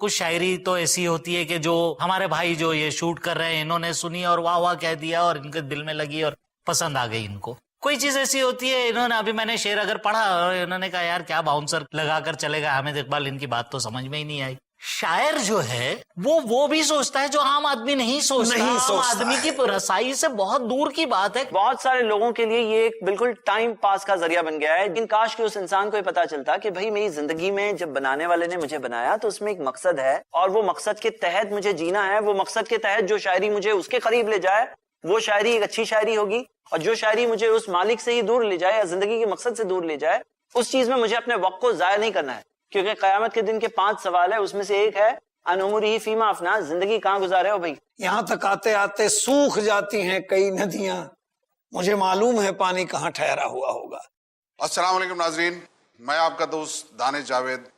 कुछ शायरी तो ऐसी होती है कि जो हमारे भाई जो ये शूट कर रहे हैं इन्होंने सुनी और वाह वाह कह दिया और इनके दिल में लगी और पसंद आ गई इनको। कोई चीज ऐसी होती है इन्होंने अभी मैंने शेर अगर पढ़ा और इन्होंने कहा यार क्या बाउंसर लगाकर चलेगा हामिद इकबाल, इनकी बात तो समझ में ही नहीं आई। शायर जो है वो भी सोचता है जो आम आदमी नहीं सोचता। आम आदमी की रसाई से बहुत दूर की बात है। बहुत सारे लोगों के लिए ये एक बिल्कुल टाइम पास का जरिया बन गया है। लेकिन काश कि उस इंसान को ये पता चलता कि भाई मेरी जिंदगी में जब बनाने वाले ने मुझे बनाया तो उसमें एक मकसद है और वो मकसद के तहत मुझे जीना है। वो मकसद के तहत जो शायरी मुझे उसके करीब ले जाए वो शायरी एक अच्छी शायरी होगी, और जो शायरी मुझे उस मालिक से ही दूर ले जाए या जिंदगी के मकसद से दूर ले जाए उस चीज में मुझे अपने वक्त को जाया नहीं करना है। क्योंकि कयामत के दिन के 5 सवाल है, उसमें से एक है अनुमुरी फीमा अफना, जिंदगी कहाँ गुजारे हो भाई। यहाँ तक आते आते सूख जाती हैं कई नदियां, मुझे मालूम है पानी कहाँ ठहरा हुआ होगा। अस्सलाम वालेकुम नाजरीन, मैं आपका दोस्त दानिश जावेद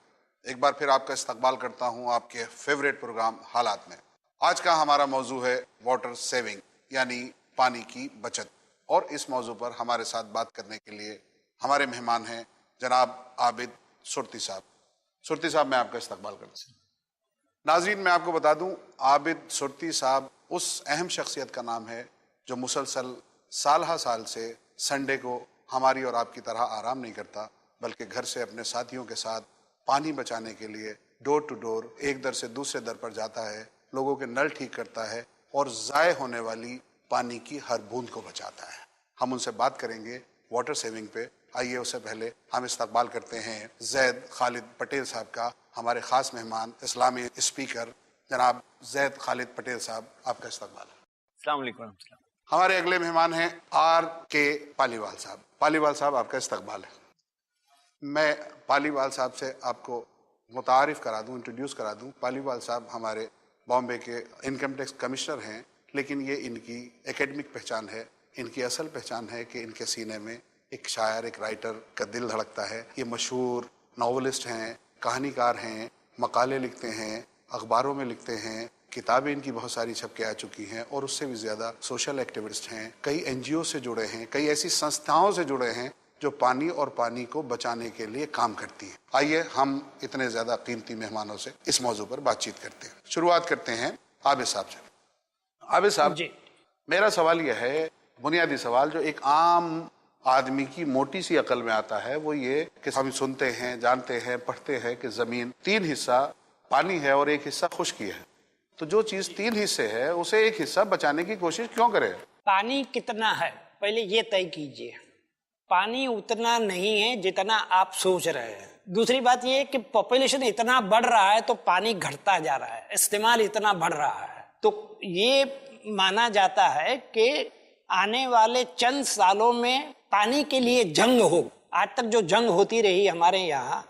एक बार फिर आपका इस्तकबाल करता हूँ आपके फेवरेट प्रोग्राम हालात में। आज का हमारा मौजू है वाटर सेविंग यानी पानी की बचत, और इस मौजू पर हमारे साथ बात करने के लिए हमारे मेहमान हैं जनाब आबिद सुरती साहब। सुरती साहब मैं आपका इस्तकबाल करता हूँ। नाजरीन मैं आपको बता दूं आबिद सुरती साहब उस अहम शख्सियत का नाम है जो मुसलसल साल से संडे को हमारी और आपकी तरह आराम नहीं करता, बल्कि घर से अपने साथियों के साथ पानी बचाने के लिए डोर टू डोर एक दर से दूसरे दर पर जाता है, लोगों के नल ठीक करता है और ज़ाय होने वाली पानी की हर बूंद को बचाता है। हम उनसे बात करेंगे वाटर सेविंग पे। आइए उससे पहले हम इस्तकबाल करते हैं जैद खालिद पटेल साहब का, हमारे खास मेहमान इस्लामी स्पीकर जनाब जैद खालिद पटेल साहब, आपका इस्तकबाल। अस्सलाम वालेकुम। हमारे अगले मेहमान हैं RK पालीवाल साहब। पालीवाल साहब आपका इस्तकबाल है। मैं पालीवाल साहब से आपको मुतारिफ करा दूं, इंट्रोड्यूस करा दूं। पालीवाल साहब हमारे बॉम्बे के इनकम टैक्स कमिश्नर हैं, लेकिन ये इनकी एकेडमिक पहचान है। इनकी असल पहचान है कि इनके सीने में एक शायर, एक राइटर का दिल धड़कता है। ये मशहूर नॉवलिस्ट हैं, कहानीकार हैं, मकाले लिखते हैं, अखबारों में लिखते हैं, किताबें इनकी बहुत सारी छप के आ चुकी हैं, और उससे भी ज़्यादा सोशल एक्टिविस्ट हैं। कई NGO से जुड़े हैं, कई ऐसी संस्थाओं से जुड़े हैं जो पानी और पानी को बचाने के लिए काम करती हैं। आइए हम इतने ज़्यादा कीमती मेहमानों से इस मौजू पर बातचीत करते हैं। शुरुआत करते हैं आबिद साहब से। आबिद साहब जी, मेरा सवाल यह है, बुनियादी सवाल जो एक आम आदमी की मोटी सी अकल में आता है, वो ये कि हम सुनते हैं, जानते हैं, पढ़ते हैं कि जमीन 3 हिस्सा पानी है और 1 हिस्सा खुश्की है। तो जो चीज 3 हिस्से है उसे 1 हिस्सा बचाने की कोशिश क्यों करें? पानी कितना है पहले ये तय कीजिए। पानी उतना नहीं है जितना आप सोच रहे हैं। दूसरी बात ये है कि पॉपुलेशन इतना बढ़ रहा है तो पानी घटता जा रहा है, इस्तेमाल इतना बढ़ रहा है, तो ये माना जाता है कि आने वाले चंद सालों में पानी के लिए जंग हो। आज तक जो जंग होती रही हमारे यहाँ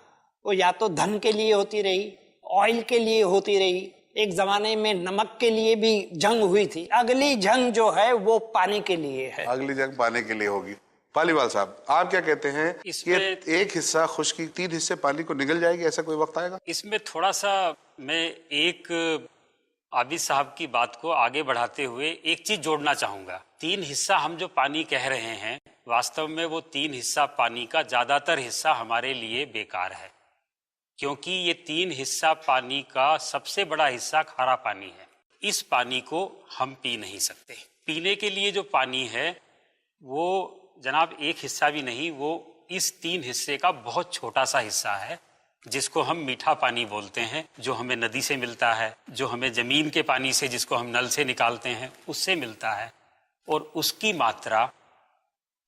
वो या तो धन के लिए होती रही, ऑयल के लिए होती रही, एक जमाने में नमक के लिए भी जंग हुई थी। अगली जंग जो है वो पानी के लिए है। अगली जंग पानी के लिए होगी। पालीवाल साहब आप क्या कहते हैं? ये 1 हिस्सा खुश्की 3 हिस्से पानी को निगल जाएगी, ऐसा कोई वक्त आएगा? इसमें थोड़ा सा मैं एक आबिद साहब की बात को आगे बढ़ाते हुए एक चीज जोड़ना चाहूंगा। 3 हिस्सा हम जो पानी कह रहे हैं, वास्तव में वो 3 हिस्सा पानी का ज्यादातर हिस्सा हमारे लिए बेकार है, क्योंकि ये 3 हिस्सा पानी का सबसे बड़ा हिस्सा खारा पानी है। इस पानी को हम पी नहीं सकते। पीने के लिए जो पानी है वो जनाब 1 हिस्सा भी नहीं, वो इस 3 हिस्से का बहुत छोटा सा हिस्सा है, जिसको हम मीठा पानी बोलते हैं, जो हमें नदी से मिलता है, जो हमें जमीन के पानी से, जिसको हम नल से निकालते हैं, उससे मिलता है, और उसकी मात्रा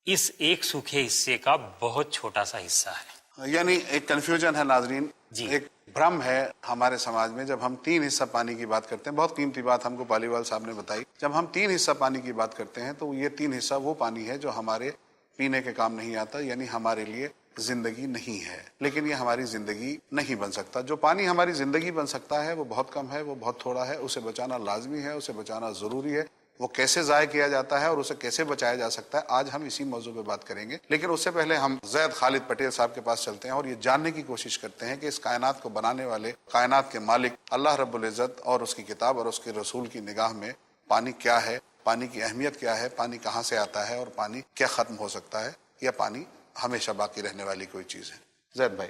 इस 1 सूखे हिस्से का बहुत छोटा सा हिस्सा है। यानी एक कंफ्यूजन है नाजरीन जी, एक भ्रम है हमारे समाज में। जब हम 3 हिस्सा पानी की बात करते हैं, बहुत कीमती बात हमको पालीवाल साहब ने बताई, जब हम 3 हिस्सा पानी की बात करते हैं तो ये 3 हिस्सा वो पानी है जो हमारे पीने के काम नहीं आता, यानी हमारे लिए जिंदगी नहीं है। लेकिन ये हमारी जिंदगी नहीं बन सकता। जो पानी हमारी जिंदगी बन सकता है वो बहुत कम है, वो बहुत थोड़ा है। उसे बचाना लाजमी है, उसे बचाना जरूरी है। वो कैसे ज़ाय किया जाता है और उसे कैसे बचाया जा सकता है, आज हम इसी मौजू पे बात करेंगे। लेकिन उससे पहले हम ज़ैद खालिद पटेल साहब के पास चलते हैं और ये जानने की कोशिश करते हैं कि इस कायनात को बनाने वाले, कायनात के मालिक अल्लाह रब्बुल इज़्ज़त और उसकी किताब और उसके रसूल की निगाह में पानी क्या है, पानी की अहमियत क्या है, पानी कहाँ से आता है और पानी क्या ख़त्म हो सकता है, या पानी हमेशा बाकी रहने वाली कोई चीज़ है। ज़ैद भाई।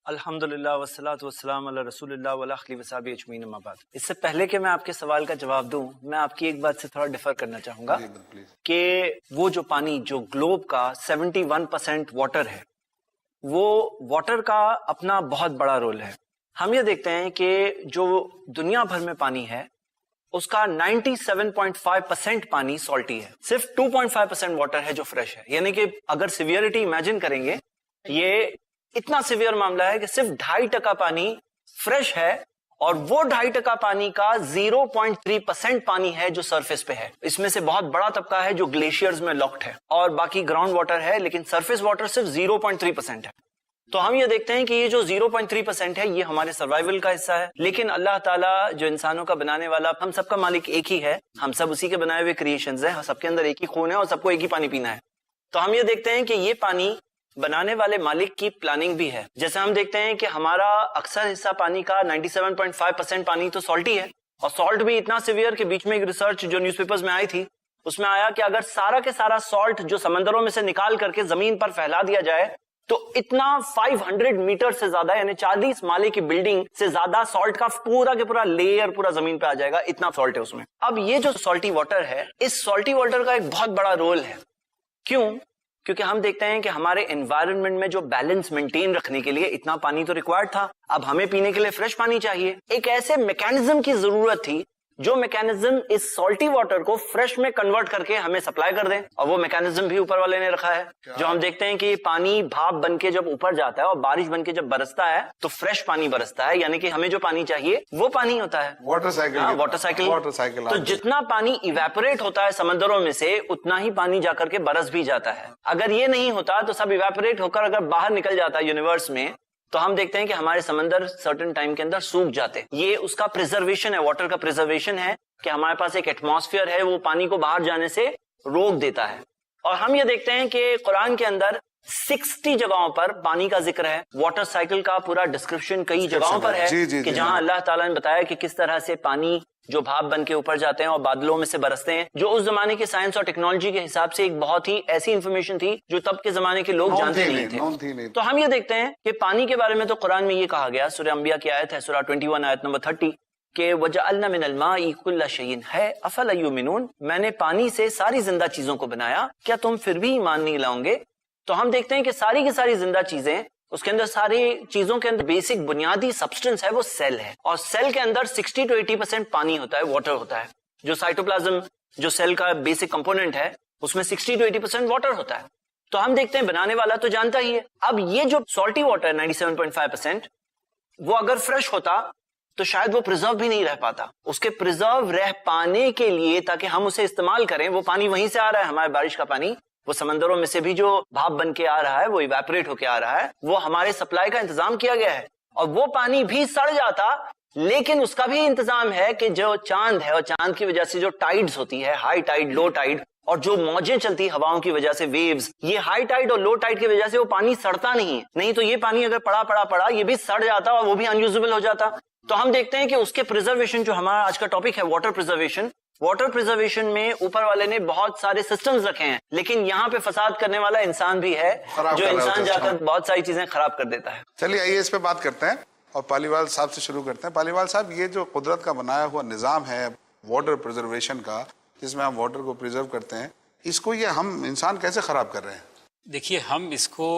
अल्हम्दुलिल्लाह वस्सलातु वस्सलाम अला रसूलिल्लाह व अला आलिहि वसहबिहि अजमईन, अम्मा बाद। इससे पहले कि मैं आपके सवाल का जवाब दूं, मैं आपकी एक बात से थोड़ा डिफर करना चाहूंगा कि वो जो पानी, जो ग्लोब का 71% वाटर है, वो वाटर का अपना बहुत बड़ा रोल है। हम ये देखते हैं कि जो दुनिया भर में पानी है उसका 97.5% पानी सॉल्टी है, सिर्फ 2.5% वाटर है जो फ्रेश है। यानी कि अगर सिवियरिटी इमेजिन करेंगे, ये इतना सिवियर मामला है कि सिर्फ 2.5% पानी फ्रेश है और वो 2.5% पानी का 0.3% पानी है जो सरफेस पे है। इसमें से बहुत बड़ा तबका है जो ग्लेशियर्स में लॉक्ड है और बाकी ग्राउंड वाटर है, लेकिन सरफेस वाटर सिर्फ 0.3% है। तो हम ये देखते हैं कि ये जो 0.3% है ये हमारे सर्वाइवल का हिस्सा है। लेकिन अल्लाह ताला जो इंसानों का बनाने वाला, हम सबका मालिक एक ही है, हम सब उसी के बनाए हुए क्रिएशंस हैं, सबके अंदर एक ही खून है और सबको एक ही पानी पीना है। तो हम ये देखते हैं कि ये पानी बनाने वाले मालिक की प्लानिंग भी है। जैसे हम देखते हैं कि हमारा अक्सर हिस्सा पानी का 97.5% पानी तो सॉल्टी है, और सॉल्ट भी इतना सिवियर कि बीच में एक रिसर्च जो न्यूज़पेपर्स में आई थी उसमें आया कि अगर सारा के सारा सॉल्ट जो समंदरों में से निकाल करके जमीन पर फैला दिया जाए तो इतना 500 मीटर से ज्यादा, यानी 40 माले की बिल्डिंग से ज्यादा सॉल्ट का पूरा के पूरा लेयर पूरा जमीन पे आ जाएगा, इतना सॉल्ट है उसमें। अब ये जो सॉल्टी वाटर है, इस सॉल्टी वाटर का एक बहुत बड़ा रोल है। क्यों? क्योंकि हम देखते हैं कि हमारे एनवायरनमेंट में जो बैलेंस मेंटेन रखने के लिए इतना पानी तो रिक्वायर्ड था, अब हमें पीने के लिए फ्रेश पानी चाहिए। एक ऐसे मैकेनिज्म की जरूरत थी जो मैकेनिज्म इस सॉल्टी वाटर को फ्रेश में कन्वर्ट करके हमें सप्लाई कर दें, और वो मैकेनिज्म भी ऊपर वाले ने रखा है। जो हम देखते हैं कि पानी भाप बन के जब ऊपर जाता है और बारिश बन के जब बरसता है तो फ्रेश पानी बरसता है, यानी कि हमें जो पानी चाहिए वो पानी होता है। Water cycle. तो जितना पानी इवेपोरेट होता है समंदरों में से, उतना ही पानी जाकर के बरस भी जाता है। अगर ये नहीं होता तो सब इवेपोरेट होकर अगर बाहर निकल जाता है यूनिवर्स में, तो हम देखते हैं कि हमारे समंदर सर्टेन टाइम के अंदर सूख जाते हैं। ये उसका प्रिजर्वेशन है, वाटर का प्रिजर्वेशन है कि हमारे पास एक एटमॉस्फेयर है, वो पानी को बाहर जाने से रोक देता है। और हम ये देखते हैं कि कुरान के अंदर 60 जगहों पर पानी का जिक्र है। वाटर साइकिल का पूरा डिस्क्रिप्शन कई जगहों पर है कि जहां अल्लाह ताला ने बताया कि किस तरह से पानी जो भाप बन के ऊपर जाते हैं और बादलों में से बरसते हैं, जो उस जमाने के साइंस और टेक्नोलॉजी के हिसाब से एक बहुत ही ऐसी इंफॉर्मेशन थी जो तब के जमाने के लोग जानते नहीं थे। तो हम ये देखते हैं कि पानी के बारे में तो कुरान में ये कहा गया, सूरह अंबिया की आयत है, सूरह 21 आयत नंबर 30, कि वजअलना मिनल माई कुल्ला शैइन है अफला युमिनून, मैंने पानी से सारी जिंदा चीजों को बनाया, क्या तुम फिर भी ईमान नहीं लाओगे? तो हम देखते हैं कि सारी की सारी जिंदा चीजें, उसके अंदर सारी चीजों के अंदर बेसिक बुनियादी सब्सटेंस है वो सेल है, और सेल के अंदर 60 to 80% पानी होता है, वाटर होता है। जो साइटोप्लाज्म जो सेल का बेसिक कंपोनेंट है उसमें 60 to 80% वाटर होता है। तो हम देखते हैं बनाने वाला तो जानता ही है। अब ये जो सॉल्टी वाटर है 97.5%, वो अगर फ्रेश होता तो शायद वो प्रिजर्व भी नहीं रह पाता। उसके प्रिजर्व रह पाने के लिए, ताकि हम उसे इस्तेमाल करें, वो पानी वहीं से आ रहा है, हमारे बारिश का पानी, वो समंदरों में से भी जो भाप बन के आ रहा है, वो इवेपोरेट होके आ रहा है, वो हमारे सप्लाई का इंतजाम किया गया है। और वो पानी भी सड़ जाता, लेकिन उसका भी इंतजाम है कि जो चांद है और चांद की वजह से जो टाइड्स होती है, हाई टाइड, लो टाइड, और जो मौजें चलती हवाओं की वजह से, वेव्स, ये हाई टाइड और लो टाइड की वजह से वो पानी सड़ता नहीं है। नहीं तो ये पानी अगर पड़ा ये भी सड़ जाता और वो भी अनयूजेबल हो जाता। तो हम देखते हैं कि उसके प्रिजर्वेशन, जो हमारा आज का टॉपिक है वाटर प्रिजर्वेशन, वाटर प्रिजर्वेशन में ऊपर वाले ने बहुत सारे सिस्टम्स रखे हैं, लेकिन यहाँ पे फसाद करने वाला इंसान भी है, जो इंसान जाकर बहुत सारी चीजें खराब कर देता है। चलिए आइए इस पे बात करते हैं और पालीवाल साहब से शुरू करते हैं। पालीवाल साहब, ये जो कुदरत का बनाया हुआ निज़ाम है वाटर प्रिजर्वेशन का, जिसमें हम वाटर को प्रिजर्व करते हैं, इसको ये हम इंसान कैसे खराब कर रहे हैं? देखिए, हम इसको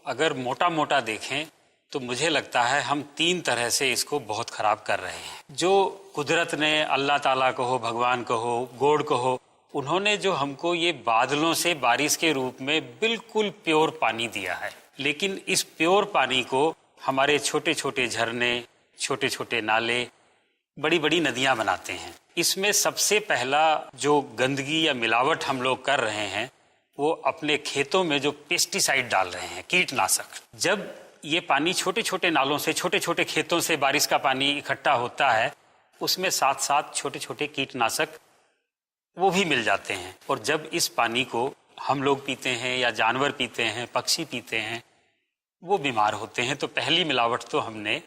अगर मोटा मोटा देखें तो मुझे लगता है हम 3 तरह से इसको बहुत खराब कर रहे हैं। जो कुदरत ने, अल्लाह ताला को हो, भगवान को हो, गॉड को हो, उन्होंने जो हमको ये बादलों से बारिश के रूप में बिल्कुल प्योर पानी दिया है, लेकिन इस प्योर पानी को हमारे छोटे छोटे झरने, छोटे छोटे नाले, बड़ी बड़ी नदियां बनाते हैं। इसमें सबसे पहला जो गंदगी या मिलावट हम लोग कर रहे हैं वो अपने खेतों में जो पेस्टिसाइड डाल रहे हैं, कीटनाशक, जब ये पानी छोटे छोटे नालों से, छोटे छोटे खेतों से बारिश का पानी इकट्ठा होता है, उसमें साथ साथ छोटे छोटे कीटनाशक वो भी मिल जाते हैं। और जब इस पानी को हम लोग पीते हैं या जानवर पीते हैं, पक्षी पीते हैं, वो बीमार होते हैं। तो पहली मिलावट तो हमने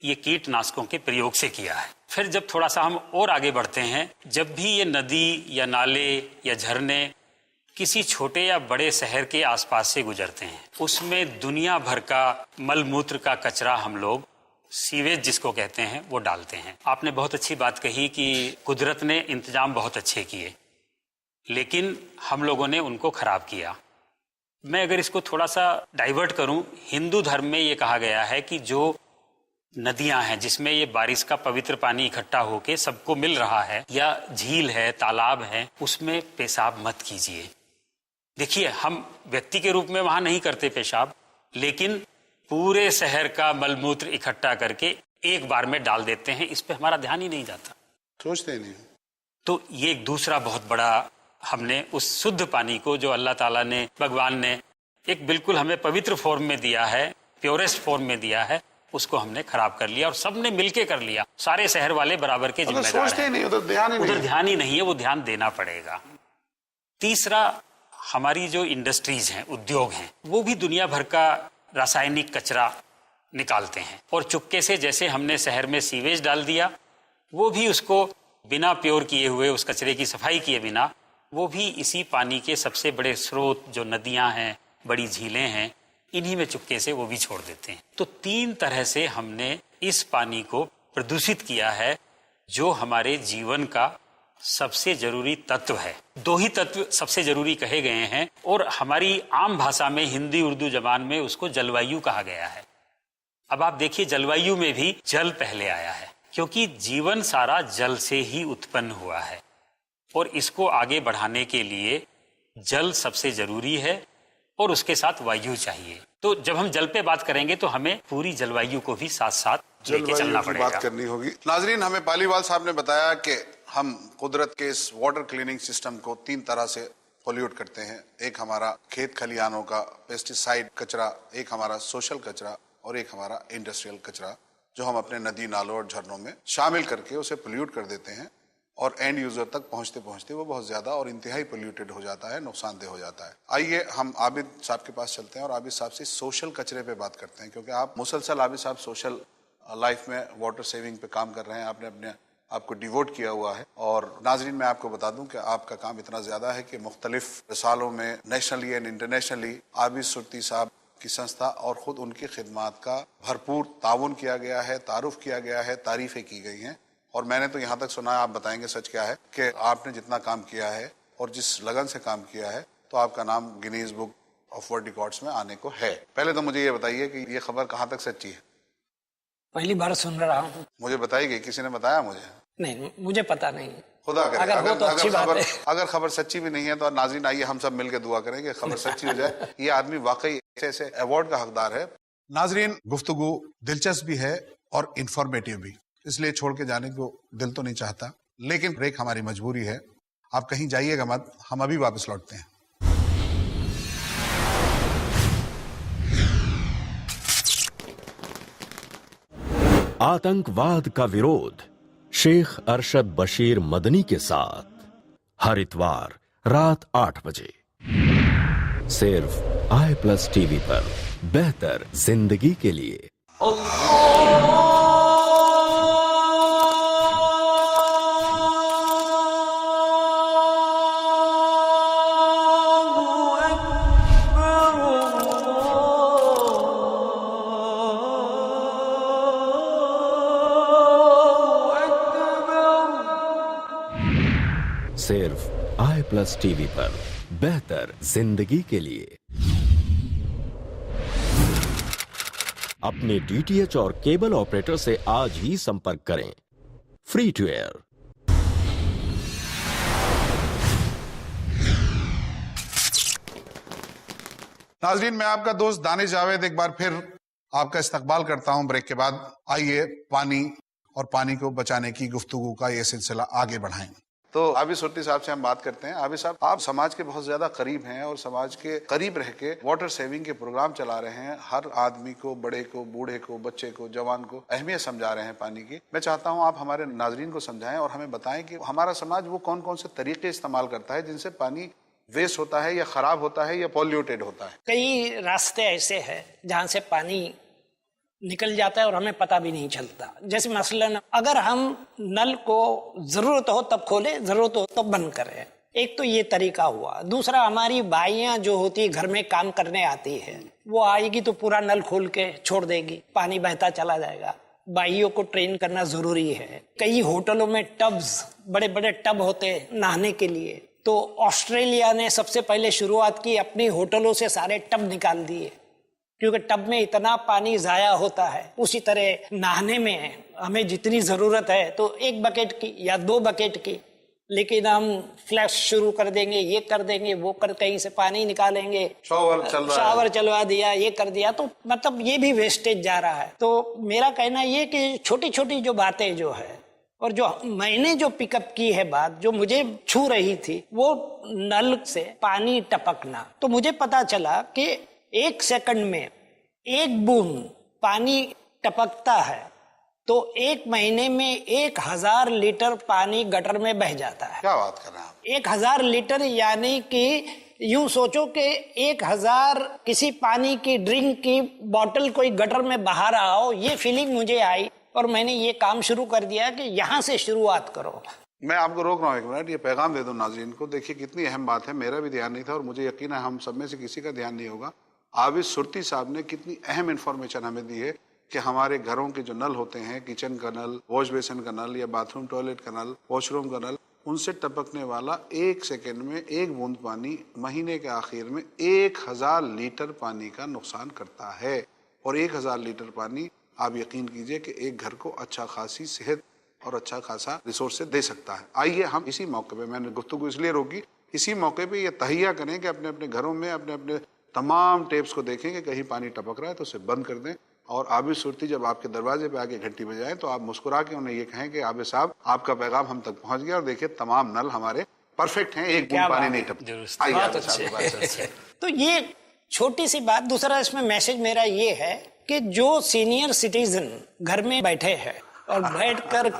ये कीटनाशकों के प्रयोग से किया है। फिर जब थोड़ा सा हम और आगे बढ़ते हैं, जब भी ये नदी या नाले या झरने किसी छोटे या बड़े शहर के आसपास से गुजरते हैं, उसमें दुनिया भर का मलमूत्र का कचरा हम लोग, सीवेज जिसको कहते हैं, वो डालते हैं। आपने बहुत अच्छी बात कही कि कुदरत ने इंतजाम बहुत अच्छे किए, लेकिन हम लोगों ने उनको खराब किया। मैं अगर इसको थोड़ा सा डाइवर्ट करूं, हिंदू धर्म में ये कहा गया है कि जो नदियां हैं जिसमें ये बारिश का पवित्र पानी इकट्ठा होके सबको मिल रहा है, या झील है, तालाब है, उसमें पेशाब मत कीजिए। देखिए, हम व्यक्ति के रूप में वहां नहीं करते पेशाब, लेकिन पूरे शहर का मलमूत्र इकट्ठा करके एक बार में डाल देते हैं। इस पे हमारा ध्यान ही नहीं जाता, सोचते नहीं। तो ये एक दूसरा बहुत बड़ा, हमने उस शुद्ध पानी को जो अल्लाह ताला ने, भगवान ने एक बिल्कुल हमें पवित्र फॉर्म में दिया है, प्योरेस्ट फॉर्म में दिया है, उसको हमने खराब कर लिया। और सबने मिलके कर लिया, सारे शहर वाले बराबर के जिम्मेदार हैं। सोचते ही नहीं, उधर ध्यान ही नहीं है, वो ध्यान देना पड़ेगा। तीसरा, हमारी जो इंडस्ट्रीज हैं, उद्योग हैं, वो भी दुनिया भर का रासायनिक कचरा निकालते हैं, और चुपके से जैसे हमने शहर में सीवेज डाल दिया, वो भी उसको बिना प्योर किए हुए, उस कचरे की सफाई किए बिना, वो भी इसी पानी के सबसे बड़े स्रोत जो नदियां हैं, बड़ी झीलें हैं, इन्हीं में चुपके से वो भी छोड़ देते हैं। तो 3 तरह से हमने इस पानी को प्रदूषित किया है, जो हमारे जीवन का सबसे जरूरी तत्व है। 2 ही तत्व सबसे जरूरी कहे गए हैं, और हमारी आम भाषा में, हिंदी उर्दू जबान में, उसको जलवायु कहा गया है। अब आप देखिए, जलवायु में भी जल पहले आया है, क्योंकि जीवन सारा जल से ही उत्पन्न हुआ है, और इसको आगे बढ़ाने के लिए जल सबसे जरूरी है, और उसके साथ वायु चाहिए। तो जब हम जल पे बात करेंगे तो हमें पूरी जलवायु को भी साथ साथ लेके चलना पड़ेगा, बात करनी होगी। नाजरीन, हमें पालीवाल साहब ने बताया कि हम कुदरत के इस वाटर क्लीनिंग सिस्टम को 3 तरह से पोल्यूट करते हैं। एक हमारा खेत खलिहानों का पेस्टिसाइड कचरा, एक हमारा सोशल कचरा, और एक हमारा इंडस्ट्रियल कचरा, जो हम अपने नदी नालों और झरनों में शामिल करके उसे पोल्यूट कर देते हैं, और एंड यूजर तक पहुंचते पहुंचते वो बहुत ज्यादा और इंतहाई पोल्यूटेड हो जाता है, नुकसानदेह हो जाता है। आइए हम आबिद साहब के पास चलते हैं और आबिद साहब से सोशल कचरे पे बात करते हैं, क्योंकि आप मुसलसल, आबिद साहब, सोशल लाइफ में वाटर सेविंग पे काम कर रहे हैं, आपने अपने आपको डिवोट किया हुआ है। और नाजरीन, मैं आपको बता दूं कि आपका काम इतना ज्यादा है कि मुख्तलिफ रसालों में nationally and internationally Abid Surti साहब की संस्था और खुद उनकी खिदमात का भरपूर ताउन किया गया है, तारुफ किया गया है, तारीफें की गई हैं। और मैंने तो यहाँ तक सुना है, आप बताएंगे सच क्या है, कि आपने जितना काम किया है और जिस लगन से काम किया है, तो आपका नाम Guinness book of world records में आने को है। पहले तो मुझे ये बताइए कि ये खबर कहाँ तक सच्ची है? पहली बार सुन रहा हूँ। मुझे बताई गई, किसी ने बताया मुझे? नहीं, मुझे पता नहीं। खुदा करे, अगर खबर सच्ची भी नहीं है तो नाज़रीन आइए हम सब मिलकर दुआ करें कि खबर सच्ची हो जाए। ये आदमी वाकई ऐसे अवार्ड का हकदार है। नाजरीन, गुफ्तगू दिलचस्प भी है और इंफॉर्मेटिव भी, इसलिए छोड़ के जाने को दिल तो नहीं चाहता, लेकिन ब्रेक हमारी मजबूरी है। आप कहीं जाइएगा मत, हम अभी वापस लौटते हैं। आतंकवाद का विरोध शेख अरशद बशीर मदनी के साथ हर इतवार रात 8 बजे सिर्फ i+ टीवी पर, बेहतर जिंदगी के लिए। सिर्फ i+ टीवी पर, बेहतर जिंदगी के लिए। अपने DTH और केबल ऑपरेटर से आज ही संपर्क करें। Free to air. नाजरीन, मैं आपका दोस्त दानिश जावेद एक बार फिर आपका इस्तकबाल करता हूं ब्रेक के बाद। आइए पानी और पानी को बचाने की गुफ्तगू का ये सिलसिला आगे बढ़ाएं। तो आबिद सुरती साहब से हम बात करते हैं। आबिद साहब, आप समाज के बहुत ज्यादा करीब हैं और समाज के करीब रह के वाटर सेविंग के प्रोग्राम चला रहे हैं। हर आदमी को, बड़े को, बूढ़े को, बच्चे को, जवान को अहमियत समझा रहे हैं पानी की। मैं चाहता हूं आप हमारे नाजरीन को समझाएं और हमें बताएं कि हमारा समाज वो कौन कौन से तरीके इस्तेमाल करता है जिनसे पानी वेस्ट होता है या खराब होता है या पॉल्यूटेड होता है। कई रास्ते ऐसे हैं जहां से पानी निकल जाता है और हमें पता भी नहीं चलता। जैसे मसलन अगर हम नल को जरूरत हो तब खोलें, जरूरत हो तब बंद करें, एक तो ये तरीका हुआ। दूसरा, हमारी बाइयां जो होती है घर में काम करने आती है, वो आएगी तो पूरा नल खोल के छोड़ देगी, पानी बहता चला जाएगा। बाइयों को ट्रेन करना जरूरी है। कई होटलों में टब्स, बड़े बड़े टब होते हैं नहाने के लिए, तो ऑस्ट्रेलिया ने सबसे पहले शुरुआत की, अपनी होटलों से सारे टब निकाल दिए क्योंकि टब में इतना पानी जाया होता है। उसी तरह नहाने में हमें जितनी जरूरत है तो 1 बकेट की या 2 बकेट की, लेकिन हम फ्लैश शुरू कर देंगे, ये कर देंगे, वो कर, कहीं से पानी निकालेंगे, शावर चलवा दिया, ये कर दिया, तो मतलब ये भी वेस्टेज जा रहा है। तो मेरा कहना ये कि छोटी छोटी जो बातें जो है, और जो मैंने जो पिकअप की है बात जो मुझे छू रही थी, वो नल से पानी टपकना, तो मुझे पता चला कि 1 सेकंड में 1 बूंद पानी टपकता है तो 1 महीने में 1000 लीटर पानी गटर में बह जाता है। क्या बात कर रहे हैं आप? 1000 लीटर, यानी कि यूं सोचो कि 1000 किसी पानी की ड्रिंक की बोतल कोई गटर में बहा रहा हो, ये फीलिंग मुझे आई और मैंने ये काम शुरू कर दिया कि यहाँ से शुरुआत करो। मैं आपको रोक रहा हूँ 1 मिनट, ये पैगाम दे दो नाज़रीन को। देखिए कितनी अहम बात है, मेरा भी ध्यान नहीं था और मुझे यकीन है हम सब में से किसी का ध्यान नहीं होगा। आबिद सुरती साहब ने कितनी अहम इंफॉर्मेशन हमें दी है कि हमारे घरों के जो नल होते हैं, किचन का नल, वॉश बेसिन का नल या बाथरूम टॉयलेट का नल, वॉशरूम का नल, उनसे टपकने वाला 1 सेकेंड में 1 बूंद पानी महीने के आखिर में 1000 लीटर पानी का नुकसान करता है। और 1000 लीटर पानी आप यकीन कीजिए कि एक घर को अच्छा खासी सेहत और अच्छा खासा रिसोर्स दे सकता है। आइए हम इसी मौके पे, मैंने गुफ्तगू इसलिए रोकी, इसी मौके पे ये तहिया करें कि अपने अपने घरों में अपने अपने तमाम टेप्स को देखें कि कहीं पानी टपक रहा है तो उसे बंद कर दें। और आबिद सुरती जब आपके दरवाजे पे आके घंटी बजाएं तो आप मुस्कुरा के उन्हें ये कहें कि आबिद साहब, आपका पैगाम हम तक पहुंच गया और देखिए तमाम नल हमारे परफेक्ट हैं, 1 बूंद पानी नहीं टपका। आइए आबिद साहब। तो ये छोटी सी बात। दूसरा इसमें मैसेज मेरा ये है कि जो सीनियर सिटीजन घर में बैठे हैं और बैठकर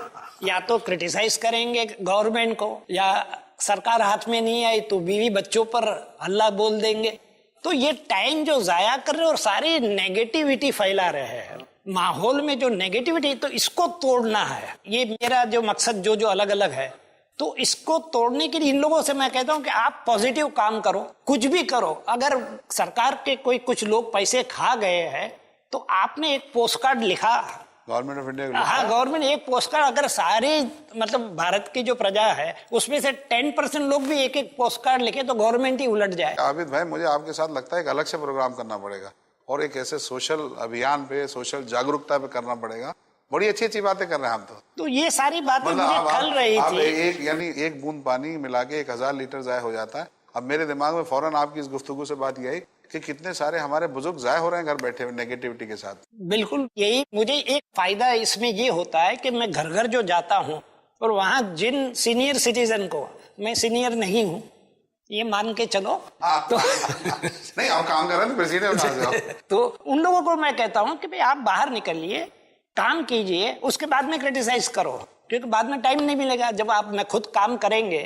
या तो क्रिटिसाइज करेंगे गवर्नमेंट को, या सरकार हाथ में नहीं आई तो बीवी बच्चों पर हल्ला बोल देंगे, तो ये टाइम जो जाया कर रहे हैं और सारी नेगेटिविटी फैला रहे हैं माहौल में, जो नेगेटिविटी, तो इसको तोड़ना है। ये मेरा जो मकसद जो अलग अलग है, तो इसको तोड़ने के लिए इन लोगों से मैं कहता हूं कि आप पॉजिटिव काम करो, कुछ भी करो। अगर सरकार के कुछ लोग पैसे खा गए हैं तो आपने एक पोस्ट कार्ड लिखा, गवर्नमेंट ऑफ इंडिया, हाँ गवर्नमेंट एक पोस्ट कार्ड, अगर सारे मतलब भारत की जो प्रजा है उसमें से 10% लोग भी एक एक पोस्ट कार्ड लिखे तो गवर्नमेंट ही उलट जाए। आबिद भाई, मुझे आपके साथ लगता है एक अलग से प्रोग्राम करना पड़ेगा और एक ऐसे सोशल अभियान पे, सोशल जागरूकता पे करना पड़ेगा। बड़ी अच्छी अच्छी बातें कर रहे हैं हम तो ये सारी बातें मुझे खल रही थी। यानी 1 बूंद पानी मिला के 1000 लीटर जाया हो जाता है। अब मेरे दिमाग में फौरन आपकी इस गुफ्तगू से बात ये आई कि कितने सारे हमारे बुजुर्ग जाया हो रहे हैं घर बैठे हुए नेगेटिविटी के साथ। बिल्कुल, यही मुझे एक फायदा इसमें ये होता है कि मैं घर घर जो जाता हूँ और वहाँ जिन सीनियर सिटीजन को, मैं सीनियर नहीं हूँ ये मान के चलो तो नहीं, आप काम कर रहे हैं प्रेसिडेंट तो उन लोगों को मैं कहता हूँ कि भाई आप बाहर निकलिए, काम कीजिए, उसके बाद में क्रिटिसाइज करो, क्योंकि बाद में टाइम नहीं मिलेगा। जब आप मैं खुद काम करेंगे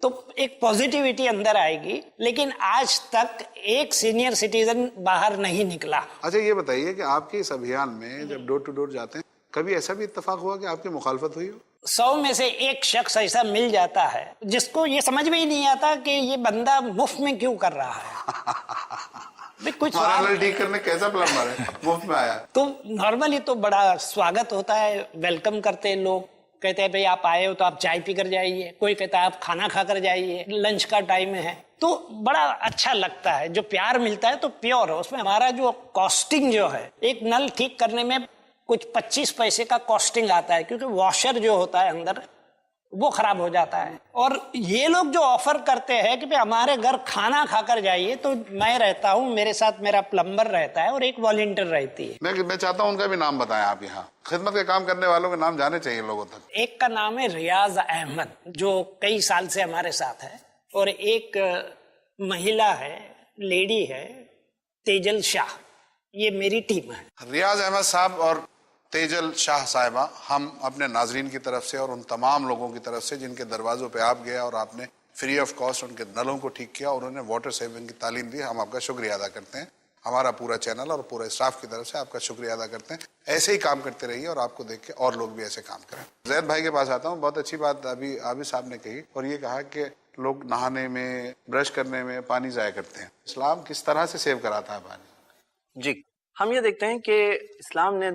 तो एक पॉजिटिविटी अंदर आएगी। लेकिन आज तक एक सीनियर सिटीजन बाहर नहीं निकला। अच्छा ये बताइए कि आपके इस अभियान में जब डोर टू डोर जाते हैं, कभी ऐसा भी इत्तेफाक हुआ कि आपकी मुखालफत हुई हो? 100 में से 1 शख्स ऐसा मिल जाता है जिसको ये समझ में ही नहीं आता कि ये बंदा मुफ्त में क्यों कर रहा है। कुछ ठीक करने कैसा प्लम्बर है, मुफ्त में आया तो नॉर्मली तो बड़ा स्वागत होता है, वेलकम करते हैं लोग, कहते हैं भाई आप आए हो तो आप चाय पी कर जाइए, कोई कहता है आप खाना खा कर जाइए, लंच का टाइम है, तो बड़ा अच्छा लगता है। जो प्यार मिलता है तो प्योर है उसमें। हमारा जो कॉस्टिंग जो है, एक नल ठीक करने में कुछ 25 पैसे का कॉस्टिंग आता है, क्योंकि वॉशर जो होता है अंदर वो खराब हो जाता है। और ये लोग जो ऑफर करते हैं कि भाई हमारे घर खाना खाकर जाइए, तो मैं रहता हूँ, मेरे साथ मेरा प्लम्बर रहता है और एक वॉलंटियर रहती है। मैं चाहता हूँ उनका भी नाम बताएं आप। यहाँ खिदमत के काम करने वालों के नाम जाने चाहिए लोगों तक। एक का नाम है रियाज अहमद, जो कई साल से हमारे साथ है, और एक महिला है, लेडी है, तेजल शाह। ये मेरी टीम है। रियाज अहमद साहब और तेजल शाह साहिबा, हम अपने नाजरीन की तरफ से और उन तमाम लोगों की तरफ से जिनके दरवाजों पे आप गए और आपने फ्री ऑफ कॉस्ट उनके नलों को ठीक किया, उन्होंने वाटर सेविंग की तालीम दी, हम आपका शुक्रिया अदा करते हैं। हमारा पूरा चैनल और पूरे स्टाफ की तरफ से आपका शुक्रिया अदा करते हैं। ऐसे ही काम करते रहिए और आपको देख के और लोग भी ऐसे काम करें। जैद भाई के पास आता हूँ। बहुत अच्छी बात अभी आबिद साहब ने कही और ये कहा कि लोग नहाने में, ब्रश करने में पानी ज़ाया करते हैं। इस्लाम किस तरह से सेव कराता है पानी? जी, हम ये देखते हैं कि इस्लाम ने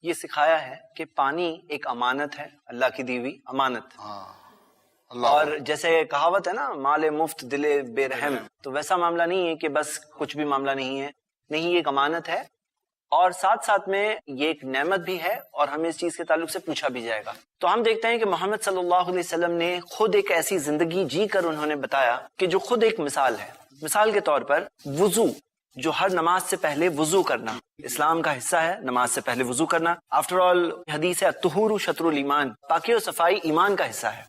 ये सिखाया है कि पानी एक अमानत है, अल्लाह की दी हुई अमानत। अल्लाह। और जैसे कहावत है ना, माले मुफ्त दिले बेरहम, तो वैसा मामला नहीं है कि बस कुछ भी मामला नहीं है। नहीं, ये एक अमानत है और साथ साथ में ये एक नेमत भी है और हमें इस चीज के ताल्लुक से पूछा भी जाएगा। तो हम देखते हैं कि मोहम्मद सल्लल्लाहु अलैहि वसल्लम ने खुद एक ऐसी जिंदगी जी कर उन्होंने बताया कि जो खुद एक मिसाल है। मिसाल के तौर पर वुजू, जो हर नमाज से पहले वुजू करना इस्लाम का हिस्सा है, नमाज से पहले वुजू करना। आफ्टर ऑल हदीस है अत्तुहूरु शत्रुल ईमान, पाकी और सफाई ईमान का हिस्सा है।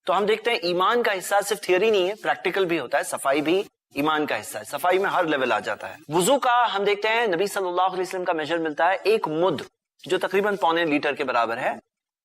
तो हम देखते हैं ईमान का हिस्सा सिर्फ थियरी नहीं है, प्रैक्टिकल भी होता है। सफाई भी ईमान का हिस्सा है, सफाई में हर लेवल आ जाता है। वुजू का हम देखते हैं नबी सल्लल्लाहु अलैहि वसल्लम का मेजर मिलता है 1 मुद, जो तकरीबन 1.25 लीटर के बराबर है।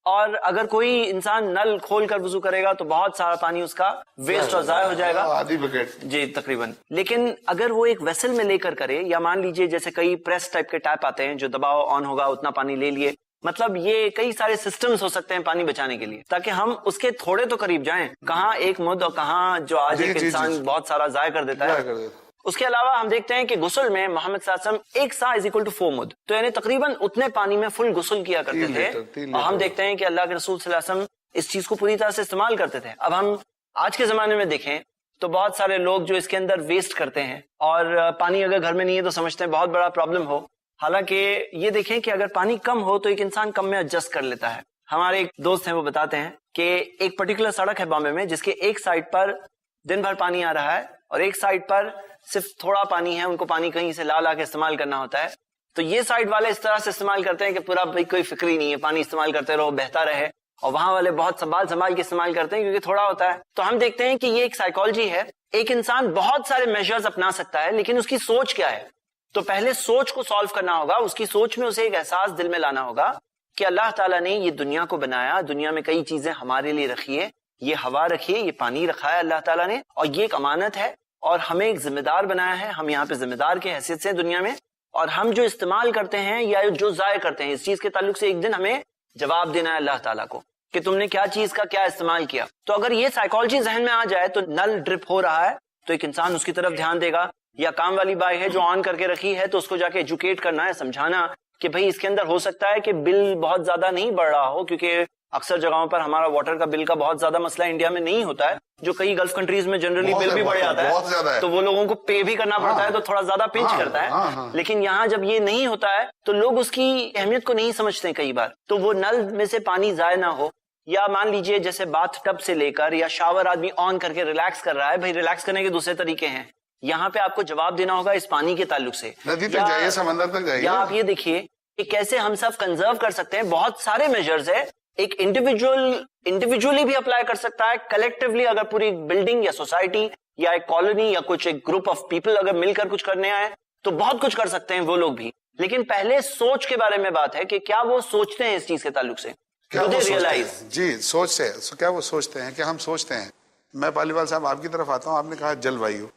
और अगर कोई इंसान नल खोल कर वुजू करेगा तो बहुत सारा पानी उसका वेस्ट और जाया हो जाएगा, आधी बकेट जी तकरीबन। लेकिन अगर वो एक वेसल में लेकर करे, या मान लीजिए जैसे कई प्रेस टाइप के टैप आते हैं जो दबाव ऑन होगा उतना पानी ले लिए, मतलब ये कई सारे सिस्टम्स हो सकते हैं पानी बचाने के लिए, ताकि हम उसके थोड़े तो करीब जाएं। कहाँ 1 मुद और कहाँ जो आज एक इंसान बहुत सारा जाया कर देता है। उसके अलावा हम देखते हैं कि गुस्ल में मोहम्मद सल्लल्लाहु अलैहि वसल्लम 1 सा इज इक्वल टू 4 मुद, तो यानी तकरीबन उतने पानी में फुल गुस्ल किया करते थे। और हम देखते हैं कि अल्लाह के रसूल सल्लल्लाहु अलैहि वसल्लम इस चीज को पूरी तरह से इस्तेमाल करते थे। अब हम आज के जमाने में देखें तो बहुत सारे लोग जो इसके अंदर वेस्ट करते हैं, और पानी अगर घर में नहीं है तो समझते हैं बहुत बड़ा प्रॉब्लम हो। हालांकि ये देखें कि अगर पानी कम हो तो एक इंसान कम में एडजस्ट कर लेता है। हमारे एक दोस्त हैं, वो बताते हैं कि एक पर्टिकुलर सड़क है बॉम्बे में, जिसके एक साइड पर दिन भर पानी आ रहा है और एक साइड पर सिर्फ थोड़ा पानी है, उनको पानी कहीं से ला के इस्तेमाल करना होता है। तो ये साइड वाले इस तरह से इस्तेमाल करते हैं कि पूरा भाई कोई फिक्र ही नहीं है, पानी इस्तेमाल करते रहो, बहता रहे। और वहां वाले बहुत संभाल के इस्तेमाल करते हैं क्योंकि थोड़ा होता है। तो हम देखते हैं कि ये एक साइकोलॉजी है। एक इंसान बहुत सारे मेजर्स अपना सकता है, लेकिन उसकी सोच क्या है? तो पहले सोच को सॉल्व करना होगा। उसकी सोच में उसे एक एहसास दिल में लाना होगा कि अल्लाह ताला ने ये दुनिया को बनाया, दुनिया में कई चीजें हमारे लिए रखी है, ये हवा रखी है, ये पानी रखा है अल्लाह ताला ने, और ये एक अमानत है और हमें एक जिम्मेदार बनाया है। हम यहाँ पे जिम्मेदार के हैसियत से दुनिया में, और हम जो इस्तेमाल करते हैं या जो जाया करते हैं, इस चीज के ताल्लुक से एक दिन हमें जवाब देना है अल्लाह ताला को कि तुमने क्या चीज का क्या इस्तेमाल किया। तो अगर ये साइकोलॉजी जहन में आ जाए तो नल ड्रिप हो रहा है तो एक इंसान उसकी तरफ ध्यान देगा, या काम वाली बाई है जो ऑन करके रखी है तो उसको जाके एजुकेट करना है, समझाना कि भाई इसके अंदर हो सकता है कि बिल बहुत ज्यादा नहीं बढ़ रहा हो, क्योंकि अक्सर जगहों पर हमारा वाटर का बिल का बहुत ज्यादा मसला इंडिया में नहीं होता है, जो कई गल्फ कंट्रीज में जनरली बिल भी बढ़ जाता है, तो वो लोगों को पे भी करना पड़ता है, तो थोड़ा ज्यादा पिंच करता है। लेकिन यहाँ जब ये नहीं होता है तो लोग उसकी अहमियत को नहीं समझते कई बार। तो वो नल में से पानी जाया ना हो, या मान लीजिए जैसे बाथ टब से लेकर या शावर आदमी ऑन करके रिलैक्स कर रहा है, भाई रिलैक्स करने के दूसरे तरीके हैं। यहाँ पे आपको जवाब देना होगा इस पानी के ताल्लुक से, नदी तक जाइए, समंदर तक जाइए। या आप ये देखिए कि कैसे हम सब कंजर्व कर सकते हैं। बहुत सारे मेजर्स है, एक इंडिविजुअली भी अप्लाई कर सकता है, कलेक्टिवली अगर पूरी बिल्डिंग या सोसाइटी या एक कॉलोनी या कुछ एक ग्रुप ऑफ पीपल अगर मिलकर कुछ करने आए तो बहुत कुछ कर सकते हैं वो लोग भी। लेकिन पहले सोच के बारे में बात है कि क्या वो सोचते हैं इस चीज के ताल्लुक से, रियलाइज जी सोच से क्या वो सोचते हैं, क्या हम सोचते हैं। मैं पालीवाल साहब आपकी तरफ आता हूँ। आपने कहा जलवायु,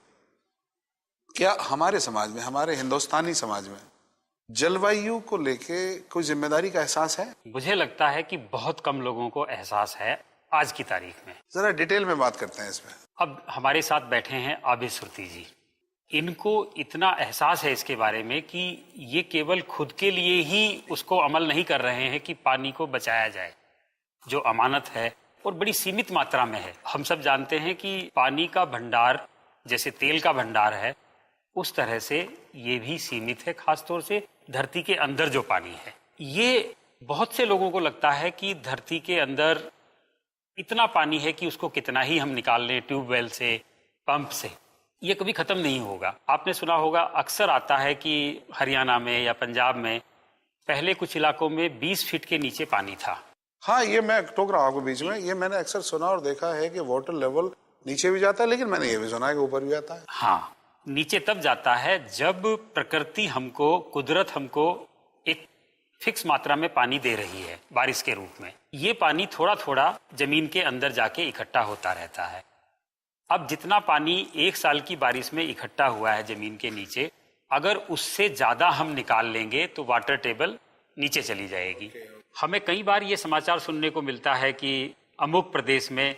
क्या हमारे समाज में, हमारे हिंदुस्तानी समाज में जलवायु को लेके कोई जिम्मेदारी का एहसास है? मुझे लगता है कि बहुत कम लोगों को एहसास है आज की तारीख में। जरा डिटेल में बात करते हैं इसमें। अब हमारे साथ बैठे हैं आबिद सुरती जी, इनको इतना एहसास है इसके बारे में कि ये केवल खुद के लिए ही उसको अमल नहीं कर रहे हैं कि पानी को बचाया जाए, जो अमानत है और बड़ी सीमित मात्रा में है। हम सब जानते हैं कि पानी का भंडार जैसे तेल का भंडार है, उस तरह से ये भी सीमित है, खासतौर से धरती के अंदर जो पानी है। ये बहुत से लोगों को लगता है कि धरती के अंदर इतना पानी है कि उसको कितना ही हम निकाल लें ट्यूबवेल से, पंप से, ये कभी खत्म नहीं होगा। आपने सुना होगा, अक्सर आता है कि हरियाणा में या पंजाब में पहले कुछ इलाकों में 20 फीट के नीचे पानी था। हाँ, ये मैं टोक रहा हूँ आपको बीच में, ये मैंने अक्सर सुना और देखा है कि वाटर लेवल नीचे भी जाता है, लेकिन मैंने ये भी सुना है कि ऊपर भी जाता है। हाँ, नीचे तब जाता है जब प्रकृति हमको, कुदरत हमको एक फिक्स मात्रा में पानी दे रही है बारिश के रूप में। ये पानी थोड़ा थोड़ा जमीन के अंदर जाके इकट्ठा होता रहता है। अब जितना पानी एक साल की बारिश में इकट्ठा हुआ है जमीन के नीचे, अगर उससे ज्यादा हम निकाल लेंगे तो वाटर टेबल नीचे चली जाएगी। हमें कई बार ये समाचार सुनने को मिलता है कि अमुक प्रदेश में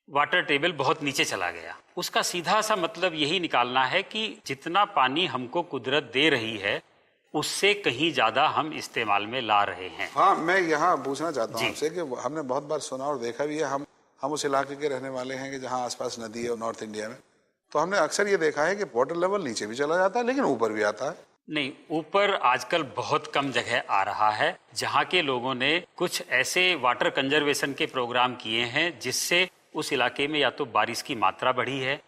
वाटर टेबल बहुत नीचे चला गया। उसका सीधा सा मतलब यही निकालना है कि जितना पानी हमको कुदरत दे रही है उससे कहीं ज्यादा हम इस्तेमाल में ला रहे हैं। हाँ, मैं यहाँ पूछना चाहता हूँ आपसे कि हमने बहुत बार सुना और देखा भी है, हम उस इलाके के रहने वाले हैं कि जहाँ आसपास नदी है नॉर्थ इंडिया में, तो हमने अक्सर ये देखा है कि वाटर लेवल नीचे भी चला जाता है लेकिन ऊपर भी आता है। नहीं, ऊपर आजकल बहुत कम जगह आ रहा है। जहाँ के लोगों ने कुछ ऐसे वाटर कंजर्वेशन के प्रोग्राम किए हैं जिससे उस इलाके में या तो बारिश की मात्रा बढ़ी है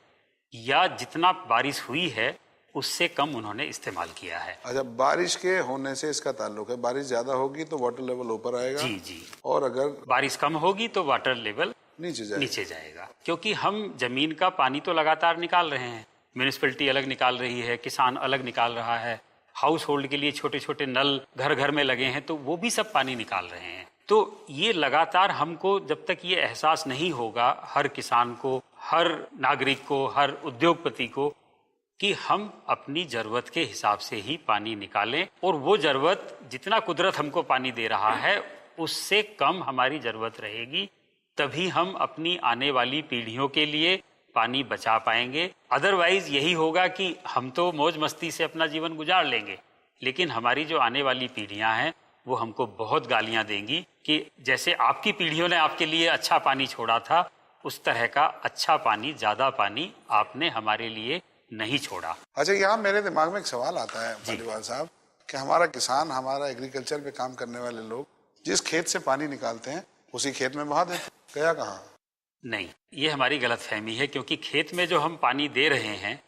या जितना बारिश हुई है उससे कम उन्होंने इस्तेमाल किया है। अच्छा, बारिश के होने से इसका ताल्लुक है, बारिश ज्यादा होगी तो वाटर लेवल ऊपर आएगा। जी जी। और अगर बारिश कम होगी तो वाटर लेवल नीचे जाएगा। क्योंकि हम जमीन का पानी तो लगातार निकाल रहे हैं, म्यूनिसिपैलिटी अलग निकाल रही है, किसान अलग निकाल रहा है, हाउस होल्ड के लिए छोटे छोटे नल घर घर में लगे हैं तो वो भी सब पानी निकाल रहे हैं। तो ये लगातार हमको, जब तक ये एहसास नहीं होगा हर किसान को, हर नागरिक को, हर उद्योगपति को कि हम अपनी जरूरत के हिसाब से ही पानी निकालें और वो जरूरत जितना कुदरत हमको पानी दे रहा है उससे कम हमारी जरूरत रहेगी, तभी हम अपनी आने वाली पीढ़ियों के लिए पानी बचा पाएंगे। अदरवाइज यही होगा कि हम तो मौज मस्ती से अपना जीवन गुजार लेंगे, लेकिन हमारी जो आने वाली पीढ़ियां हैं वो हमको बहुत गालियां देंगी कि जैसे आपकी पीढ़ियों ने आपके लिए अच्छा पानी छोड़ा था, उस तरह का अच्छा पानी, ज्यादा पानी आपने हमारे लिए नहीं छोड़ा। अच्छा, यहाँ मेरे दिमाग में एक सवाल आता है पालीवाल साहब कि हमारा किसान, हमारा एग्रीकल्चर पे काम करने वाले लोग जिस खेत से पानी निकालते हैं उसी खेत में बहा देते, गया कहाँ? नहीं, ये हमारी गलतफहमी है। क्योंकि खेत में जो हम पानी दे रहे हैं,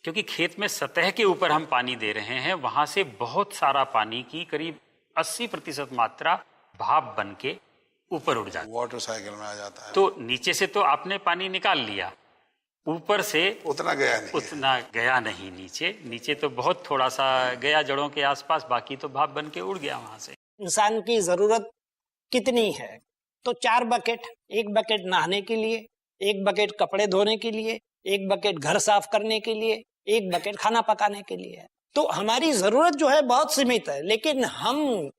क्योंकि खेत में सतह के ऊपर हम पानी दे रहे हैं, वहां से बहुत सारा पानी की करीब 80% मात्रा भाप बन के ऊपर उड़ जाती है, वाटर साइकिल में आ जाता है। तो नीचे से तो आपने पानी निकाल लिया, ऊपर से उतना गया नहीं नीचे तो बहुत थोड़ा सा गया जड़ों के आसपास, बाकी तो भाप बन के उड़ गया वहां से। इंसान की जरूरत कितनी है? तो 4 बकेट, 1 बकेट नहाने के लिए, 1 बकेट कपड़े धोने के लिए, 1 बकेट घर साफ करने के लिए, 1 बकेट खाना पकाने के लिए। तो हमारी जरूरत जो है बहुत सीमित है, लेकिन हम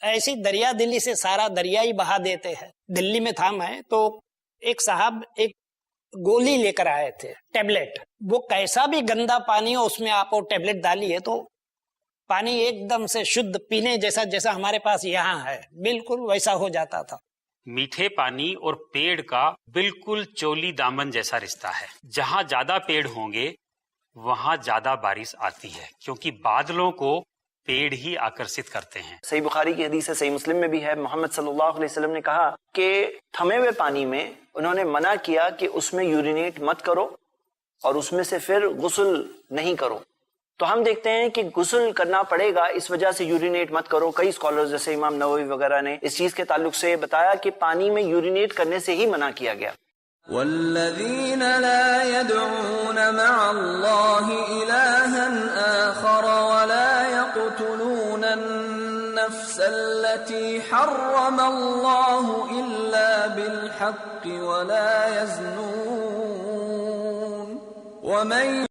ऐसी दरिया दिल्ली से सारा दरिया ही बहा देते हैं। दिल्ली में था मैं, तो एक साहब एक गोली लेकर आए थे, टेबलेट। वो कैसा भी गंदा पानी हो उसमें आप वो टेबलेट डालिए तो पानी एकदम से शुद्ध पीने जैसा, जैसा हमारे पास यहाँ है, बिल्कुल वैसा हो जाता था। मीठे पानी और पेड़ का बिल्कुल चोली दामन जैसा रिश्ता है। जहाँ ज्यादा पेड़ होंगे वहाँ ज्यादा बारिश आती है, क्योंकि बादलों को पेड़ ही आकर्षित करते हैं। सही बुखारी की हदीस है, सही मुस्लिम में भी है, मोहम्मद सल्लल्लाहु अलैहि वसल्लम ने कहा कि थमे हुए पानी में उन्होंने मना किया कि उसमें यूरिनेट मत करो और उसमें से फिर गुस्ल नहीं करो। तो हम देखते हैं कि गुस्ल करना पड़ेगा, इस वजह से यूरिनेट मत करो। कई स्कॉलर्स जैसे इमाम नववी वगैरह ने इस चीज के ताल्लुक से बताया कि पानी में यूरिनेट करने से ही मना किया गया। वल्लज़ीन ला यदऊन मअल्लाहि इलाहन आखर वला यक़्तुलून अन्नफ्स अल्लती हर्रमल्लाहु इल्ला बिलहक़्क़ि वला यज़नून वमन